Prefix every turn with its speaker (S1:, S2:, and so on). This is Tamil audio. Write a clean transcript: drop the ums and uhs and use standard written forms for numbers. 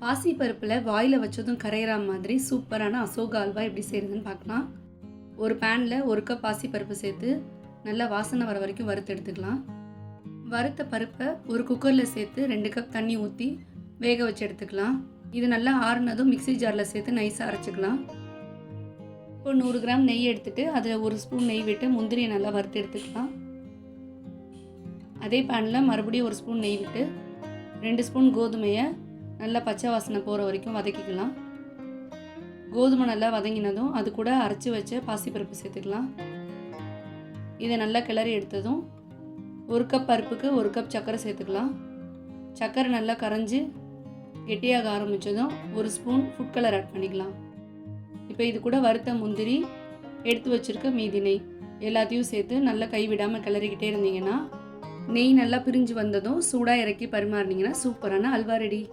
S1: பாசி பருப்பில் வாயில் வச்சதும் கரையிற மாதிரி சூப்பரான அசோகா அல்வா எப்படி செய்கிறதுன்னு பார்க்கலாம். ஒரு பேனில் 1 கப் பாசி பருப்பு சேர்த்து நல்லா வாசனை வர வரைக்கும் வறுத்து எடுத்துக்கலாம். வறுத்த பருப்பை ஒரு குக்கரில் சேர்த்து 2 கப் தண்ணி ஊற்றி வேக வச்சு எடுத்துக்கலாம். இது நல்லா ஆறுனதும் மிக்ஸி ஜாரில் சேர்த்து நைஸாக அரைச்சிக்கலாம். இப்போ 100 கிராம் நெய் எடுத்துகிட்டு அதில் 1 ஸ்பூன் நெய் விட்டு முந்திரியை நல்லா வறுத்து எடுத்துக்கலாம். அதே பேனில் மறுபடியும் 1 ஸ்பூன் நெய் விட்டு 2 ஸ்பூன் கோதுமையை நல்லா பச்சை வாசனை போகிற வரைக்கும் வதக்கிக்கலாம். கோதுமை நல்லா வதங்கினதும் அது கூட அரைச்சி வச்ச பாசிப்பருப்பு சேர்த்துக்கலாம். இதை நல்லா கிளறி எடுத்ததும் 1 கப் பருப்புக்கு 1 கப் சர்க்கரை சேர்த்துக்கலாம். சர்க்கரை நல்லா கரைஞ்சி கெட்டியாக ஆரம்பித்ததும் 1 ஸ்பூன் ஃபுட் கலர் ஆட் பண்ணிக்கலாம். இப்போ இது கூட வறுத்த முந்திரி, எடுத்து வச்சுருக்க மீதி நெய் எல்லாத்தையும் சேர்த்து நல்லா கைவிடாமல் கிளறிக்கிட்டே இருந்தீங்கன்னா நெய் நல்லா பிரிஞ்சு வந்ததும் சூடாக இறக்கி பரிமாறினீங்கன்னா சூப்பரான அல்வா ரெடி.